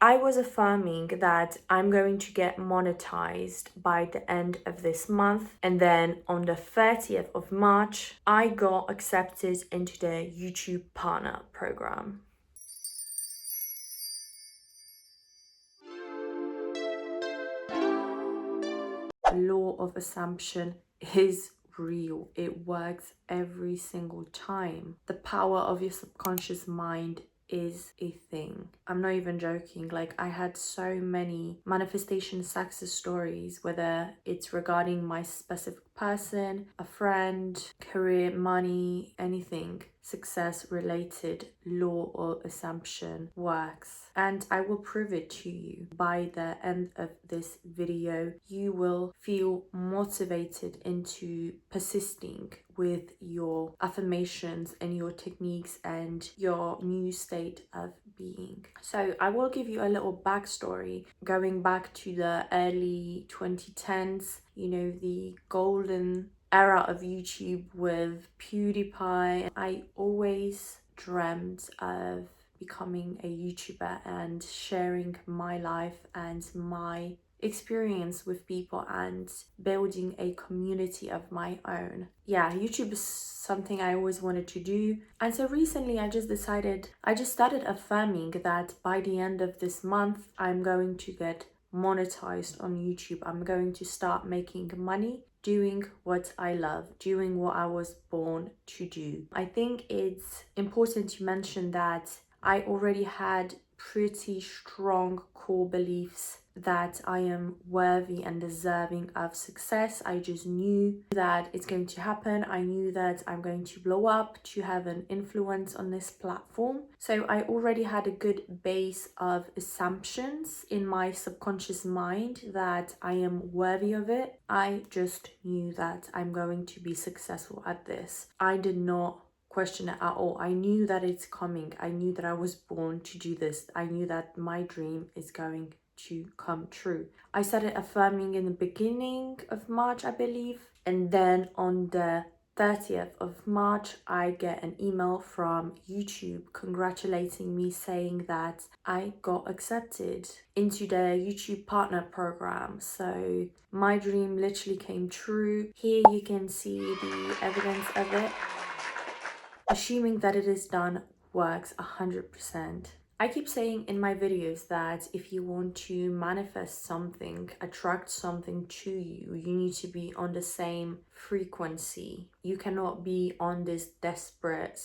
I was affirming that I'm going to get monetized by the end of this month, and then on the 30th of March, I got accepted into the YouTube Partner Program. Law of assumption is real. It works every single time. The power of your subconscious mind is a thing. I'm not even joking. Like, I had so many manifestation success stories, whether it's regarding my specific person, a friend, career, money, anything success related. Law or assumption works, and I will prove it to you. By the end of this video, you will feel motivated into persisting with your affirmations and your techniques and your new state of being. So I will give you a little backstory going back to the early 2010s, the golden era of YouTube with PewDiePie. I always dreamt of becoming a YouTuber and sharing my life and my experience with people and building a community of my own. Yeah, YouTube is something I always wanted to do. And so recently I just started affirming that by the end of this month, I'm going to get monetized on YouTube. I'm going to start making money doing what I love, doing what I was born to do. I think it's important to mention that I already had pretty strong core beliefs that I am worthy and deserving of success. I just knew that it's going to happen. I knew that I'm going to blow up, to have an influence on this platform. So I already had a good base of assumptions in my subconscious mind that I am worthy of it. I just knew that I'm going to be successful at this. I did not question it at all. I knew that it's coming. I knew that I was born to do this. I knew that my dream is going to come true. I started affirming in the beginning of March, I believe, and then on the 30th of March, I get an email from YouTube congratulating me, saying that I got accepted into the YouTube Partner Program. So my dream literally came true. Here you can see the evidence of it. Assuming that it is done works 100%. I keep saying in my videos that if you want to manifest something, attract something to you, you need to be on the same frequency. You cannot be on this desperate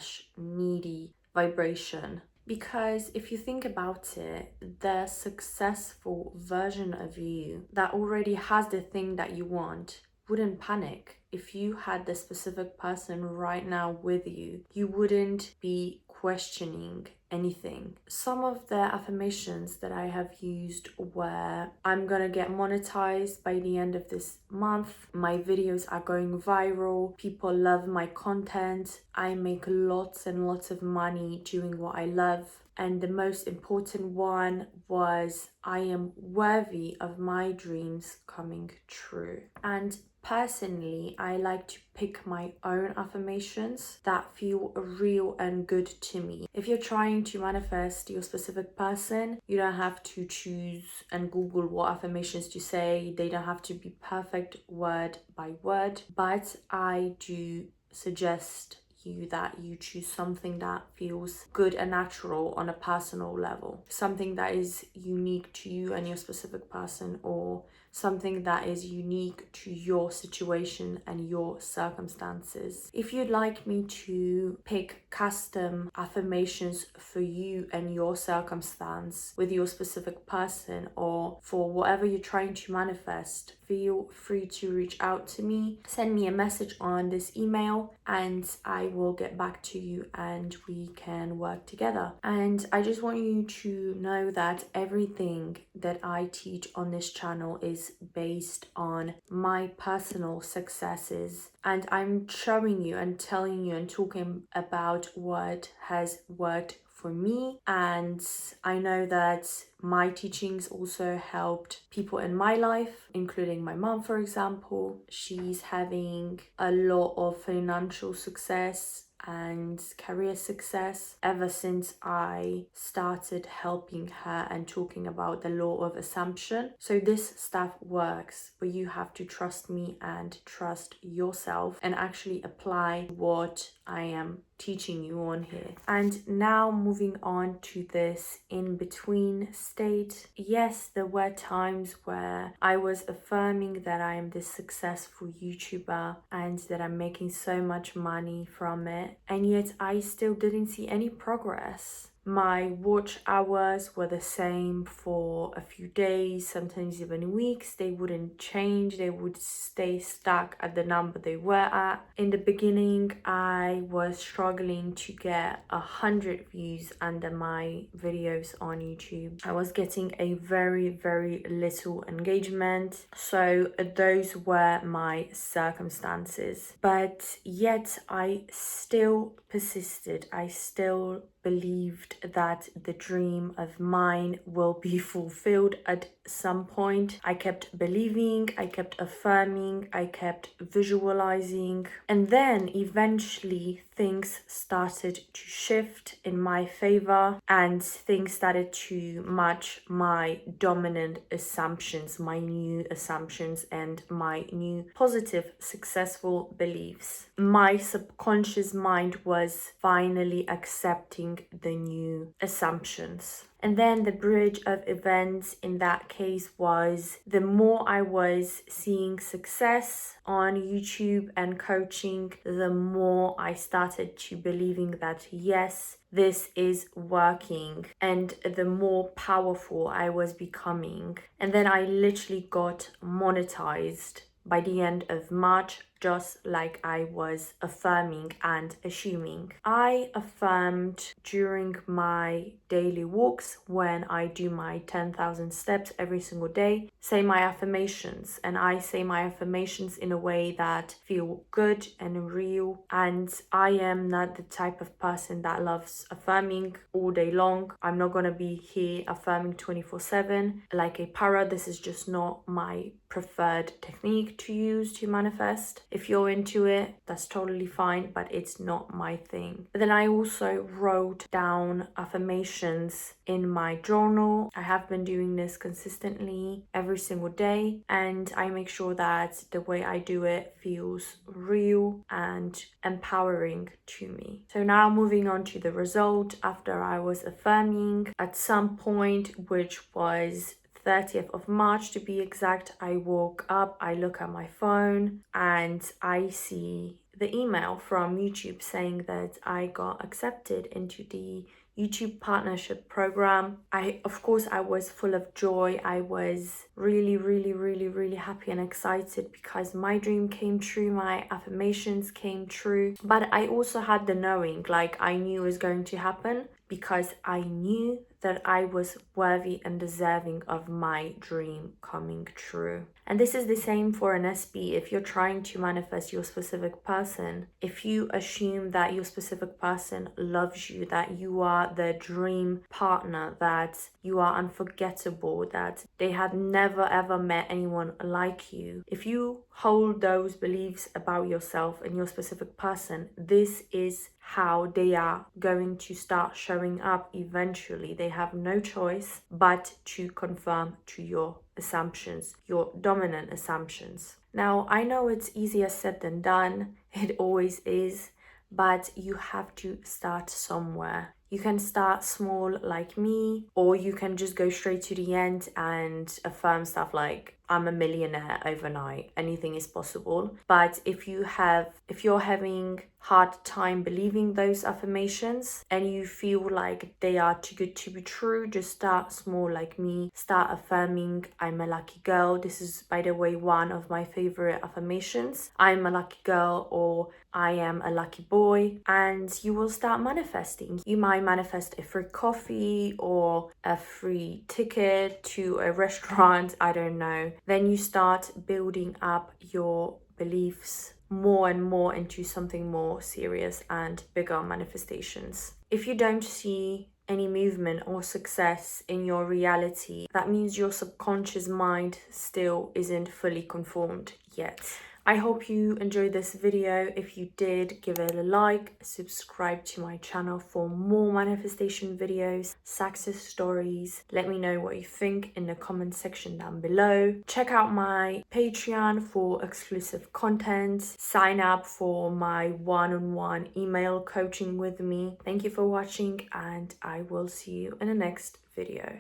/ needy vibration. Because if you think about it, the successful version of you that already has the thing that you want wouldn't panic. If you had the specific person right now with you, you wouldn't be questioning anything. Some of the affirmations that I have used were: I'm gonna get monetized by the end of this month, my videos are going viral, people love my content, I make lots and lots of money doing what I love. And the most important one was: I am worthy of my dreams coming true. And personally, I like to pick my own affirmations that feel real and good to me. If you're trying to manifest your specific person, you don't have to choose and Google what affirmations to say. They don't have to be perfect word by word, but I do suggest you that you choose something that feels good and natural on a personal level, something that is unique to you and your specific person, or something that is unique to your situation and your circumstances. If you'd like me to pick custom affirmations for you and your circumstance with your specific person, or for whatever you're trying to manifest, feel free to reach out to me. Send me a message on this email and I will get back to you and we can work together. And I just want you to know that everything that I teach on this channel is based on my personal successes, and I'm showing you and telling you and talking about what has worked for me. And I know that my teachings also helped people in my life, including my mom, for example. She's having a lot of financial success and career success ever since I started helping her and talking about the law of assumption. So this stuff works, but you have to trust me and trust yourself and actually apply what I am teaching you on here. And now moving on to this in between state. Yes, there were times where I was affirming that I am this successful YouTuber and that I'm making so much money from it, and yet I still didn't see any progress. My watch hours were the same for a few days, sometimes even weeks. They wouldn't change, they would stay stuck at the number they were at. In the beginning, I was struggling to get 100 views under my videos on YouTube. I was getting a very little engagement. So those were my circumstances. But yet I still persisted. I still believed that the dream of mine will be fulfilled at some point. I kept believing, I kept affirming, I kept visualizing, and then eventually things started to shift in my favor and things started to match my dominant assumptions, my new assumptions, and my new positive, successful beliefs. My subconscious mind was finally accepting the new assumptions. And then the bridge of events in that case was the more I was seeing success on YouTube and coaching, the more I started to believing that yes, this is working, and the more powerful I was becoming. And then I literally got monetized by the end of March, just like I was affirming and assuming. I affirmed during my daily walks when I do my 10,000 steps every single day, say my affirmations, and I say my affirmations in a way that feel good and real. And I am not the type of person that loves affirming all day long. I'm not gonna be here affirming 24/7 like a parrot. This is just not my preferred technique to use to manifest. If you're into it, that's totally fine, but it's not my thing. But then I also wrote down affirmations in my journal. I have been doing this consistently every single day, and I make sure that the way I do it feels real and empowering to me. So now moving on to the result after I was affirming, at some point, which was 30th of March to be exact, I woke up, I look at my phone, and I see the email from YouTube saying that I got accepted into the YouTube partnership program. Of course, I was full of joy. I was really happy and excited because my dream came true, my affirmations came true. But I also had the knowing, like I knew it was going to happen because I knew that I was worthy and deserving of my dream coming true. And this is the same for an SB. If you're trying to manifest your specific person, if you assume that your specific person loves you, that you are the dream partner, that you are unforgettable, that they have never ever met anyone like you, if you hold those beliefs about yourself and your specific person, this is how they are going to start showing up eventually. They have no choice but to conform to your assumptions, your dominant assumptions. Now, I know it's easier said than done. It always is, but you have to start somewhere. You can start small like me, or you can just go straight to the end and affirm stuff like, I'm a millionaire overnight, anything is possible. But if you're having hard time believing those affirmations and you feel like they are too good to be true, just start small like me. Start affirming, I'm a lucky girl. This is, by the way, one of my favorite affirmations. I'm a lucky girl, or I am a lucky boy, and you will start manifesting. You might manifest a free coffee or a free ticket to a restaurant, I don't know. Then you start building up your beliefs more and more into something more serious and bigger manifestations. If you don't see any movement or success in your reality, that means your subconscious mind still isn't fully conformed yet. I hope you enjoyed this video. If you did, give it a like, subscribe to my channel for more manifestation videos, success stories. Let me know what you think in the comment section down below. Check out my Patreon for exclusive content. Sign up for my one-on-one email coaching with me. Thank you for watching, and I will see you in the next video.